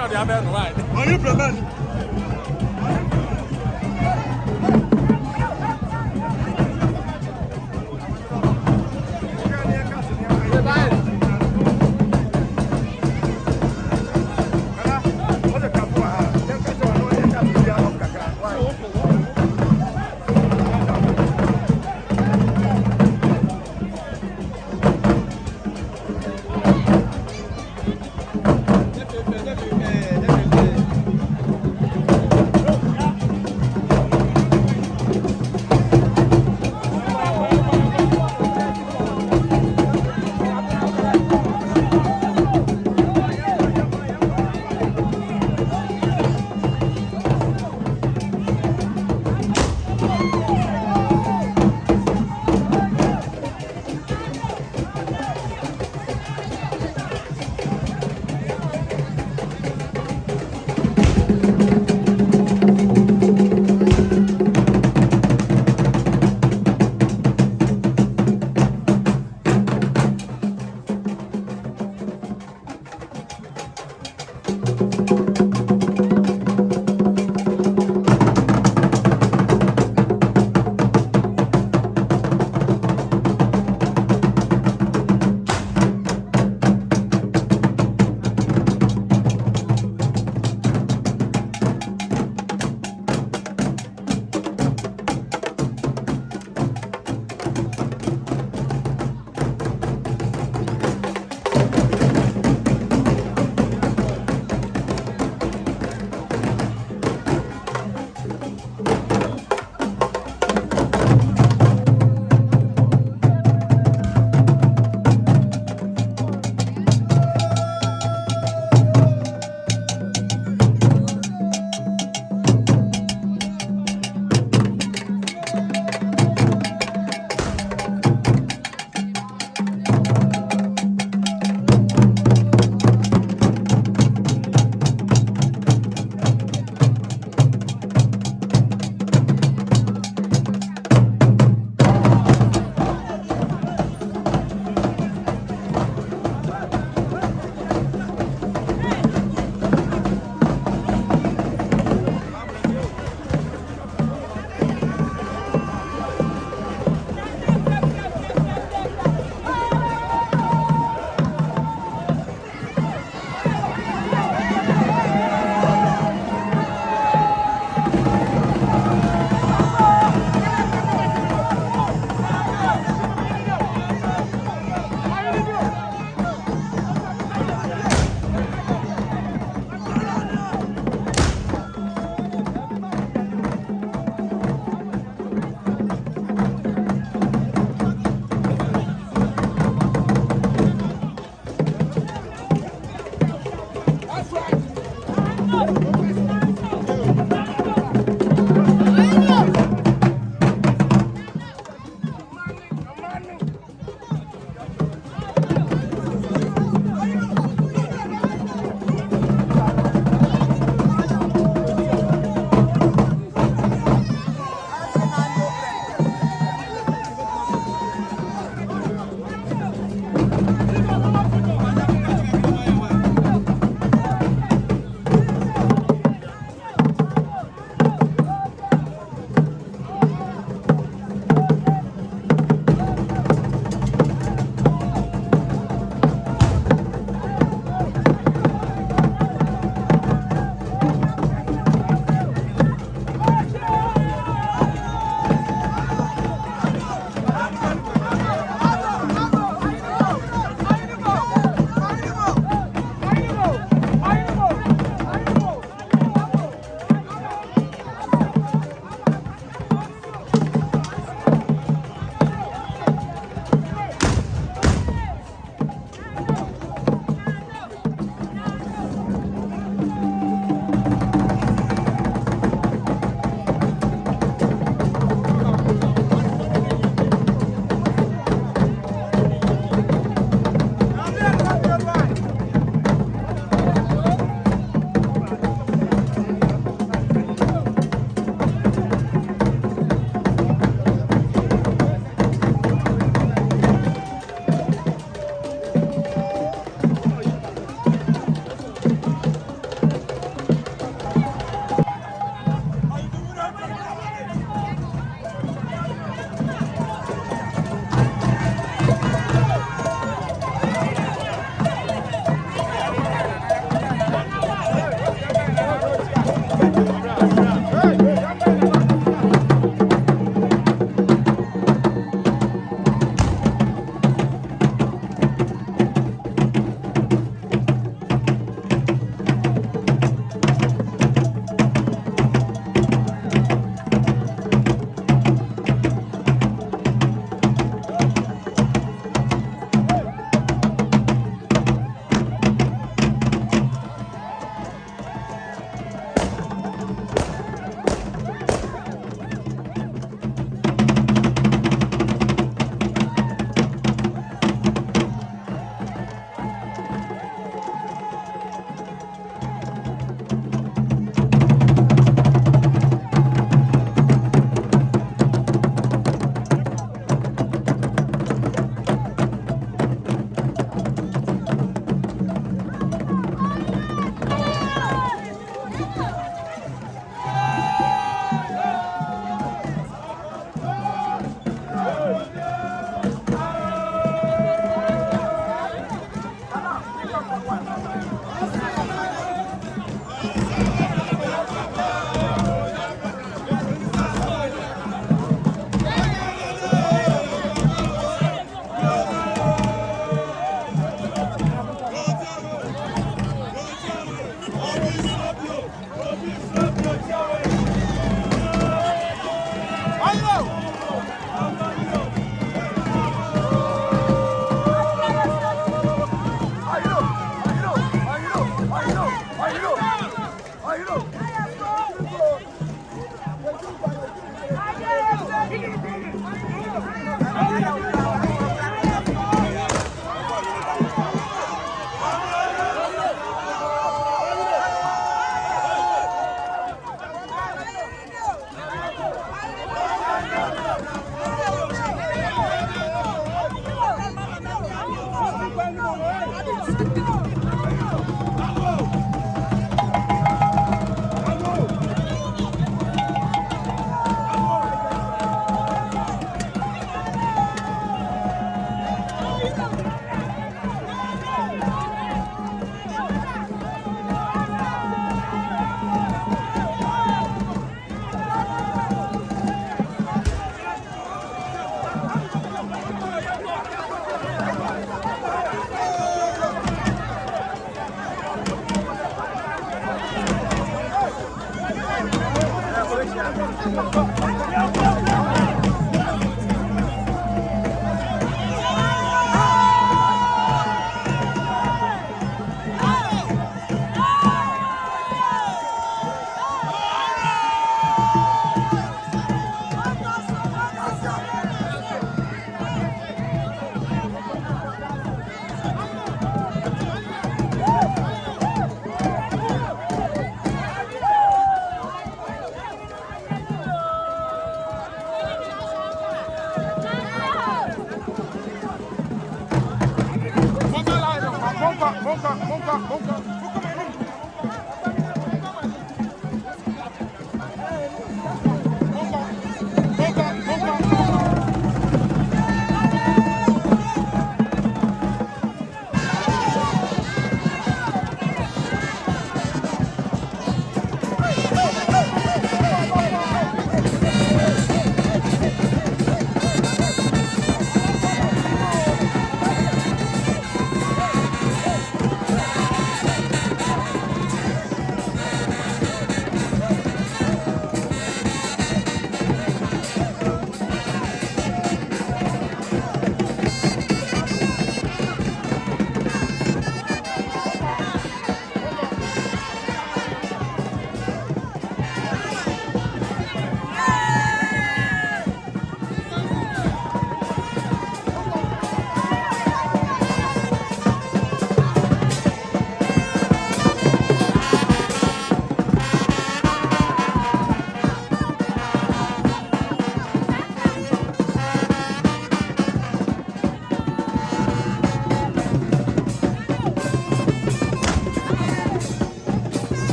not the other right. Are you prepared?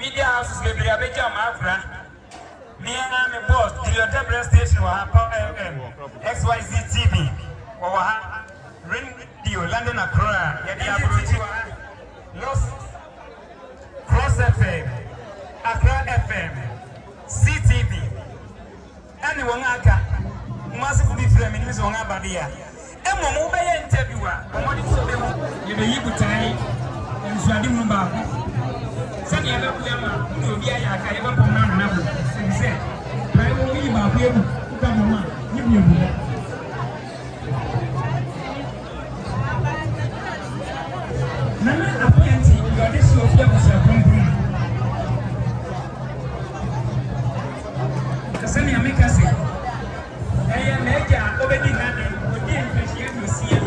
Media houses may be a big me and I'm a boss, the Appiah station or Akuapem, XYZ TV, or Radio London Accra, Lost Cross FM, Accra FM, CTV, and the Wangaka, massive different in this one Appiah. And one mobile interviewer, you may you time and Swadimba. Send your love, you'll be a Kayama Poma. Said, I will leave our baby. Come on, give me a book. Nana Appiah, you are this of yourself. Cassandra make us say, I am Major already nothing, but then appreciate you see it.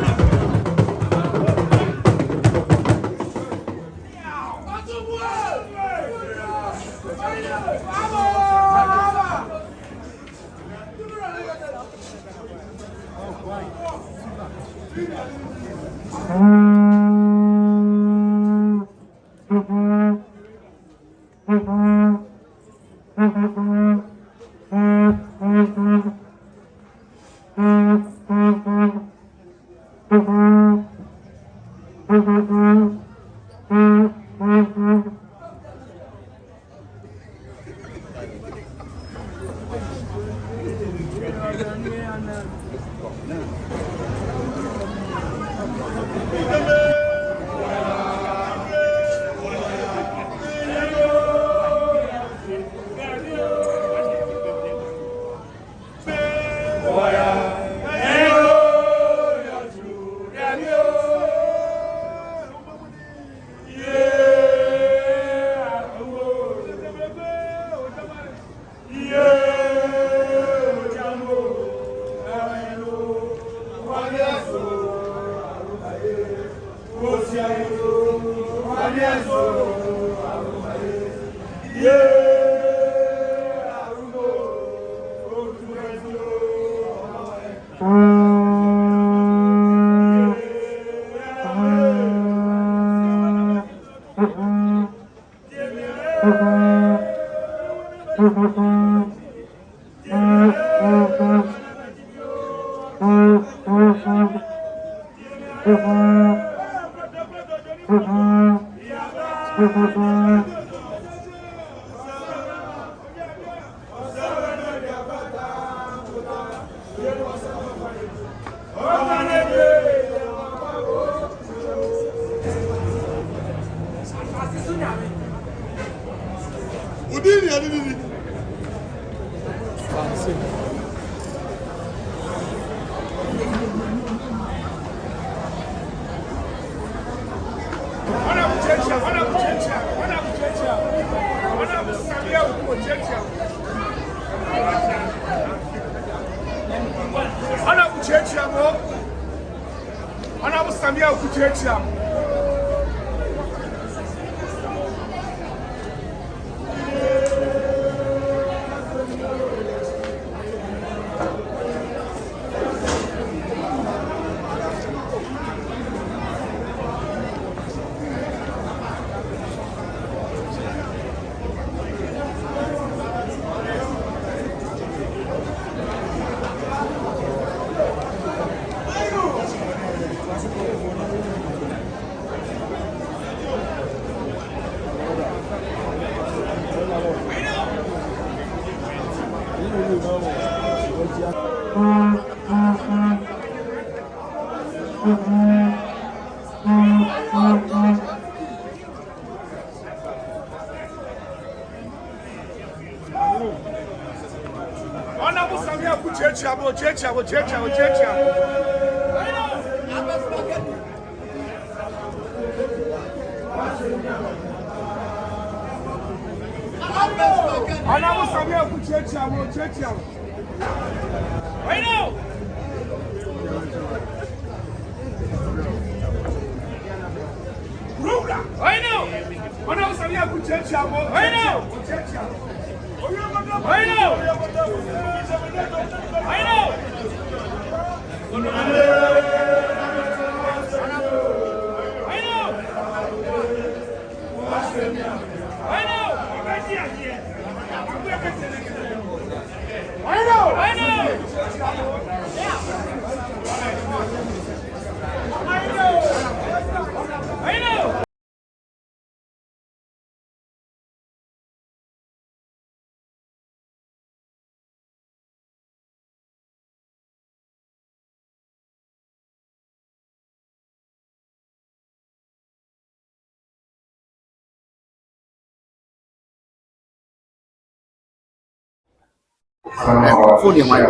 Fully my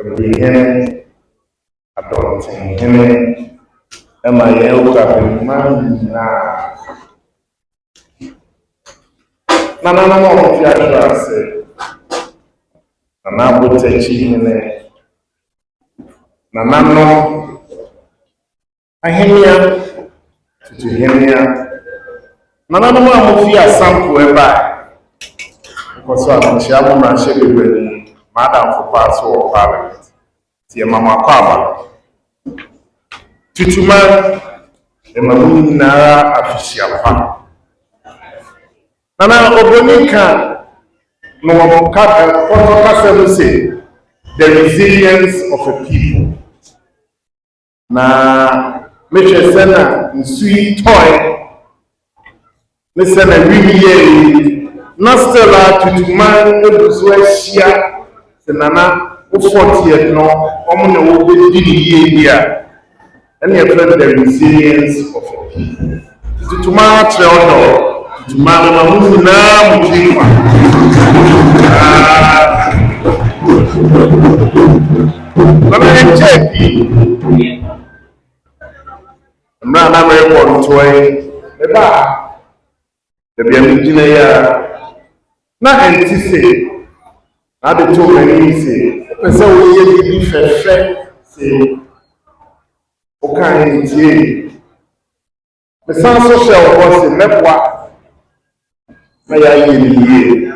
Tutuhene, Atipemhene, Akuapem na no fi atrase na Tutuhene na no ahenia Tutuhene na no fi asampo eba because I'm sure na shebe madam for pass or parliament tie mama kwaba tutuma emamu na official pa na obonika no ka say the resilience of a people na meche sena nsui toy listen na really na stella tutuma ebuso ahia senana ufortie no omo na wo be di dia and your friend the resilience of a people tutuma treodo tutuma mamu na mujima na check na me report toy eba the biamjina ya na entise na de to many say person we ye bi fefe say o kan tie the san social boss mepwa na ya ye ni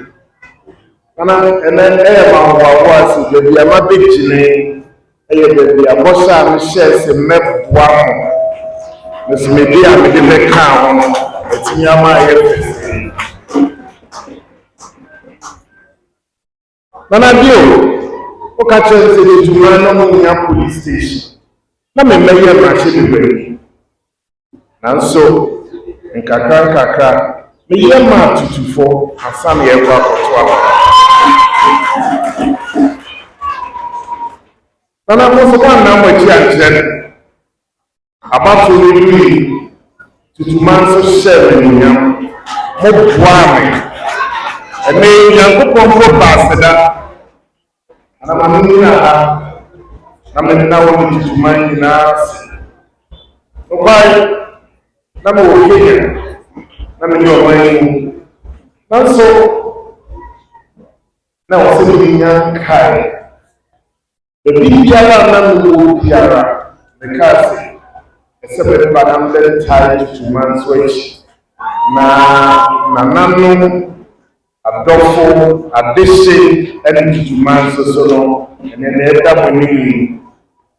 ana ene ma wa si de bia ma begine eye de bia bosha mi share se mepwa mo se me bia me de me kan ho etinya ma ye fe Nana bio catcher said to run on the police station. Na me mayor machine be. And so in kakra me ye ma Tutu asan ye kwa kotwa. Na mo so kwa na mo chi anche. About to be Tutu man so share me nyam. Mo bua me. E me Yankopon ko paseda. Ana ma ni na me na wo Tutu man nyina. Okay, number one, number one. So now, sitting young Kai, the big yara number yara, the castle, a separate madam then tied to man's wage. Nano, a doffo, a dishing, and to man's solo, and then the double meaning,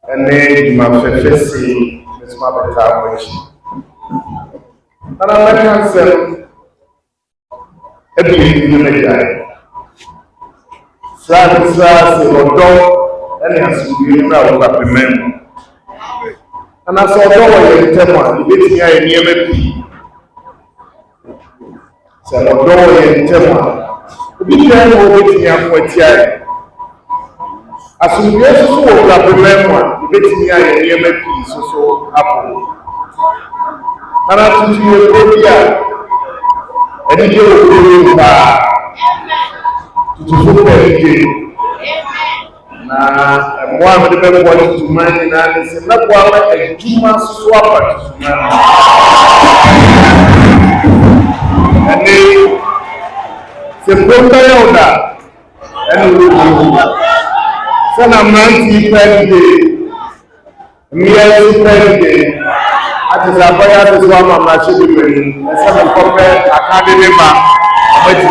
and then my fefesi. My better and I can say, every day, Sas, or dog, and as we know, Appiah. And I saw dog in Tema, it's here in Yemen. So, dog in Tema, we can go with him for Tia. As we get to Appiah, it's here in Yemen, so happen. And I took you a good and you will go to the day. Now, and one of the people wanted to mind and said, not one and 2 months swap. And they said, go down that. And we will send a man to day. Me and day. Ati Appiah is one of my children. And some of them academy man. But you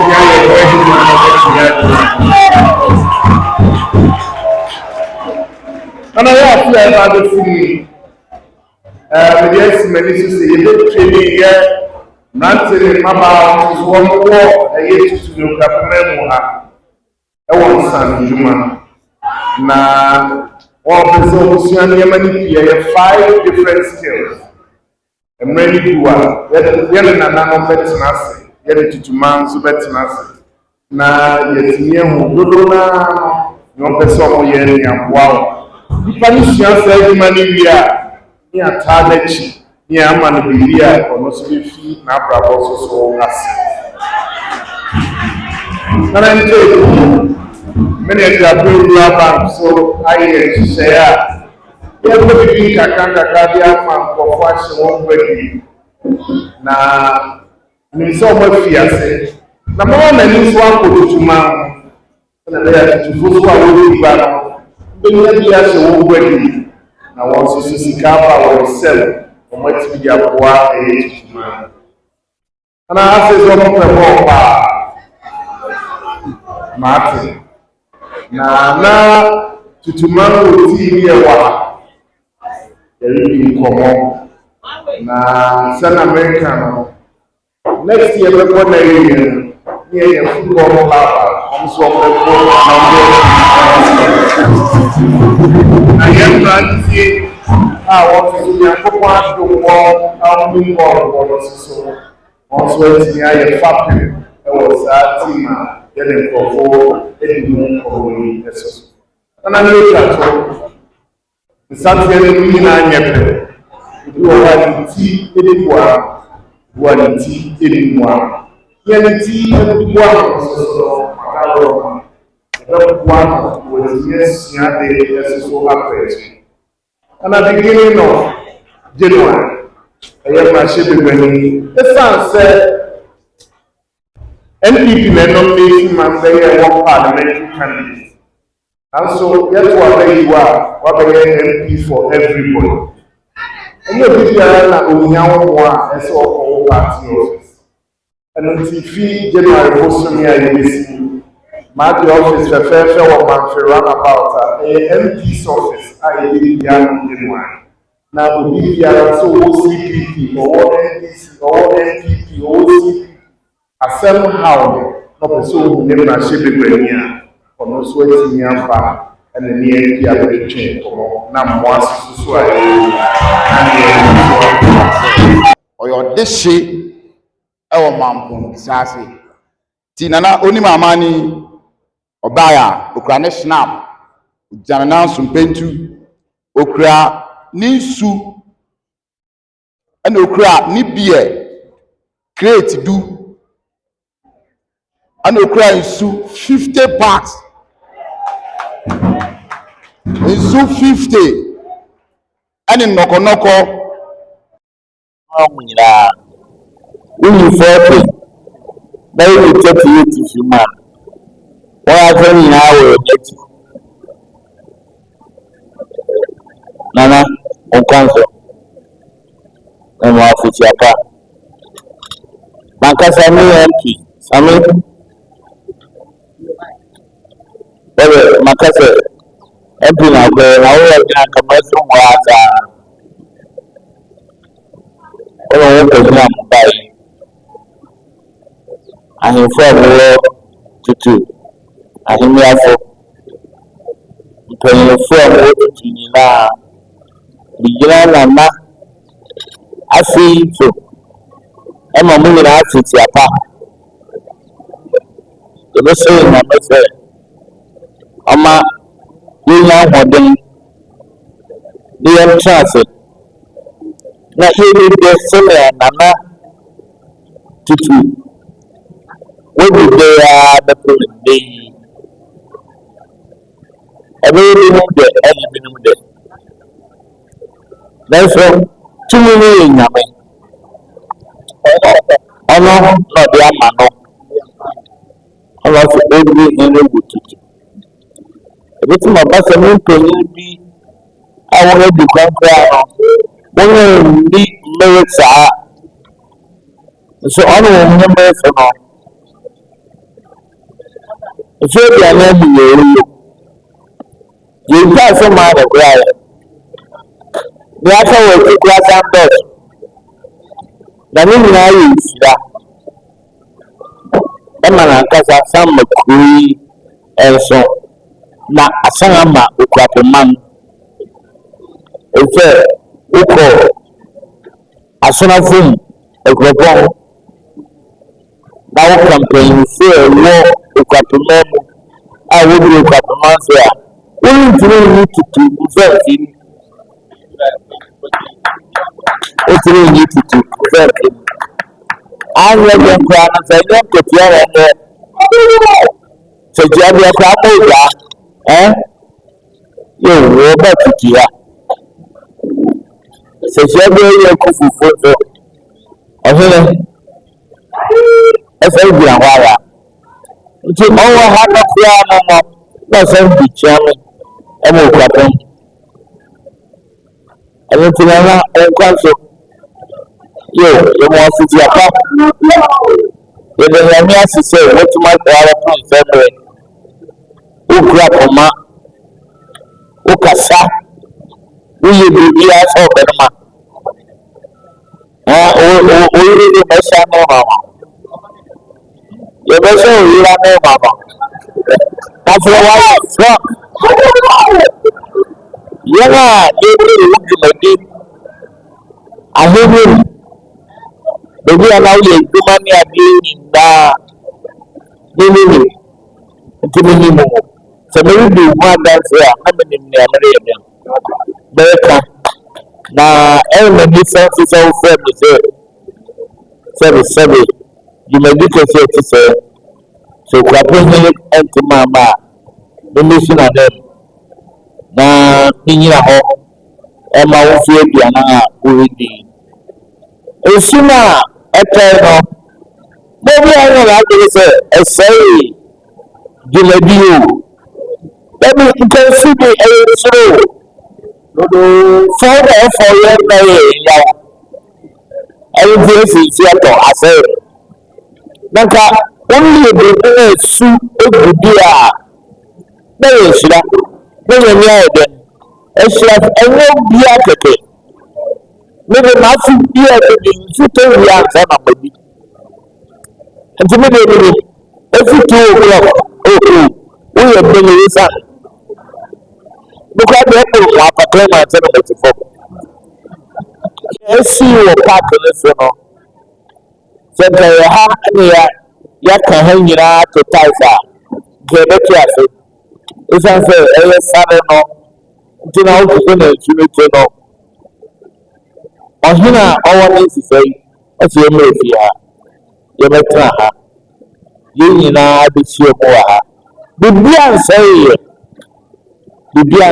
and I have to have the free. Yes, many to say, you training here. Nancy, Mama, is one more. I used to know Akuapem. I want some human. Now, all the souls, you have 5 different skills. And many people are yelling and I'm betting us, yelling to man, so betting us. Now, yet, no person yelling and wow. The Spanish said, money we are near Target, near Manabia, or no Swift, Nabra also so us. And I'm telling you, many of the people so I share. Everybody Kakaka man for fashion one way. Na so much fear. Number one, and this one put to man. And they are to go to a then you have to one way. Now, once you see Kappa or sell, or might be a poor age man. And I asked them, Martin. Now, to man will see me a while. In common. Na San American. Next year, we're going to be a football club. I'm so I am trying I want to be a football to walk out the ball. Also, it's near a factory. There was a team getting for 8 months. And I know that. The Saturday mean I never. You are tea one tea anymore. Tea and one was yes, as so happy. And at the beginning of January, I have my shipping when the son said, NPP may not make him and they are one parliamentary candidate. And so, that's what you are, what MP for everybody. And you're busy around one as all party office. And until fee January was me, I listen. My office, the fair man for roundabout a MP's office, I did January. Now, we are so OCPP or NPC or NPP or OCPP. A somehow, not so who never should be or no sweating young bar, ɛna ne yɛn abɛtwitwe nkɔmmɔ na mmoa soso a ɔyɛ ɔde hye ɛwɔ mampɔn bisaase ti nana onim amani ɔbaa a okura ne snap gyana na nsompentu okura ne nsu ɛna okura ne beer crate du ɛna okura nsu 50 packs nsu 50 ɛne nnɔkɔnnɔkɔ nyinaa wonyi 40 na wonyi 38 fi mu a wɔaka nyinaa wɔ n'akyi nana nkwa nso na mo afotiapa mankasa me MP same wɔbɛ makasa MP na akɔyɛ na wɔyɛ gyina kama so wɔ asa wɔn wɔn kɔgyina mo bae ahemfo a wɔwɔ tutu ahemmiafo mpanyinfo a wɔwɔ tutu nyinaa bigyina nana afei nso ɛma mo nyinaa tete apa yɛbɛsɛ nyame sɛ ɔma yɛnya ahoɔden ne yɛntra ase na yɛbɛdɛ sɛnea nana tutu wɔde biara bɛpɛ ne yi ɛbɛyɛ binom dɛ ɛnyɛ binom dɛ nanso tumi no yɛ nyame ɔno na ɔde ama no ɔno nso ɔdi hene wɔ tutu ɛbɛtumi aba sɛ ne mpanyin bi a wɔadi kwan koraa no wɔnni mmere saa nso ɔno wɔ ho mmere so no nso aduane adi yɛ ɛwuo yɛntwa sɛ maa ne koraa yɛ ne aka wɔ akyi koraa sandɔs na ne nyinaa yɛ nhyira ɛma nankasa san ma kuro yi nso na asan ama Akuapem ɛfɛ wokɔ asonafo mu Akuapem na woka mpanyinfo a ɛwɔ Akuapem mu a wodi Akuapem so a worentumi nyi tutu mfɛmfim wotumi nyi tutu mfɛmfim anyɛ yɛ koraa no sɛ ɛnyɛ nkotua wɔ hɔ sɛ gyia deɛ koraa ma ogya yɛwɔ ba tutua sɛ hyia bi yɛ ku fufuo so ɔhene ɛsɛ gyina hɔ ara nti ɔwɔ ha no koraa no no na ɔsɛ di kyia me ɛma Akuapem ɛno nti na ɔnkwa nso yɛmɔ afotiapa yɛde nyame ase sɛ wotumi akɔara po nsɛmmerɛ wokura poma wokasa woyɛ biribiara sɛ ɔbɛnoma oyere de mɛhyɛ ne ma ma yɛbɛhyɛ oyera ne ma ma afei wayɛ strong yɛn a yɛbɛyɛ wo dwumadi ahemem baabi a na woyɛ adwuma ne adeɛ nyinaa menim nti menim ho sɛ meredi ho adanse a na menim nea mereyɛ me bɛyɛka na ɛyɛ nisa nso sɛ wofrɛ me sɛ dwumadi kɛseɛ ɛte sɛ Akuapem hene ɛntimi ama a memɛsi n'anim na menyina hɔ ɛma wo mfe aduanan a woredi nsu no a ɛtɛe no baabi a nyɛ n'adwene sɛ ɛsɛe dwumadi o dabi nkansi de ɛyɛ nsoro fɔw na ɛfɔw yɛ na yɛ yaw ɛyɛ nti esi nsi atɔ asɛe na nka wɔn yɛ biribi na esu egu di a na yɛ nhyira na yɛ ni ayɛ dɛ ɛhyira ɛnyɛ bia kɛkɛ ne de na afi bia kɛkɛ nsu tɛ wia nsa na ma bi nti mi de efi 2 o'clock woyɛ bɛnni wisa because they put one for claim and send it to folk. Yes, you will pack this, you know. Said they have any can hang it out to Taisa. Get it careful. It's unfair, a son no. Do not open it, you need to know. On here, all needs to say, as you may fear. You may try her. You know, I be sure more. Bibian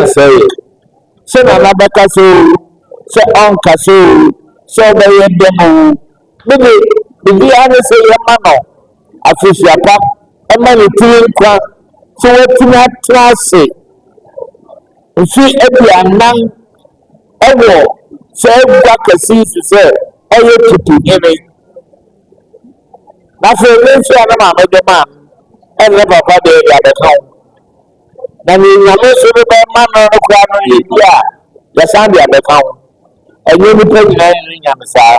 say, so another castle, so on castle, so they demo. Bibian say, Yamano, a fish yapa, a money to crack, so what to not trust it. See, every man, ever, so back a seat to say, oh, you Tutuhene. That's a little man, and never got the other account. Na ni nyame so be man no kwa no ye bia ya san dia be kan enye ni pe nyina ni nyame sa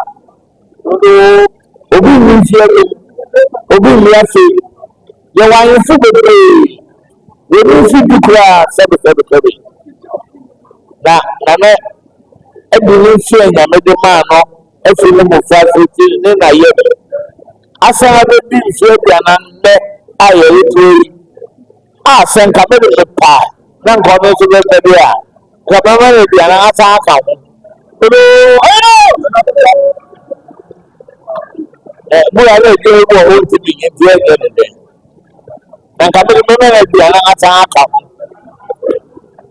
obi ni fie obi ni afi ye wan fu be we ni fi dukra sabe na me ebi ni fie nyame de man no afi ni mo fa fi ni na ye asa be bi fie bia na me aye yi send Cabin the pie. Then come to the idea. Cabin the attack. We are going to be in the end. And Cabin the attack.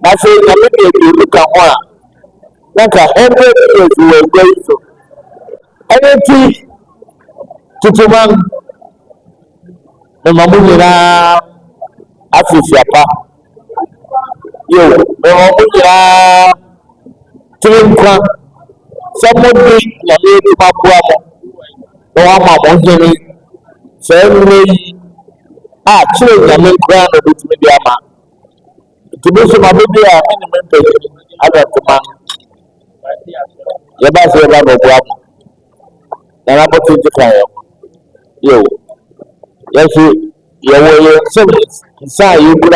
I say, you look at one. Like 100 years you were grateful. Anything to man. The Mamma. Afisiapa yo omunya trinkwa somebody nyame di mabua mo no ama mo hene se nri chire nyame nkra no bitimi di ama tibuso mabudi a ene mempe adatuma ya ba se ba bobua mo na na botu jikan yo yesu yewo service inside you good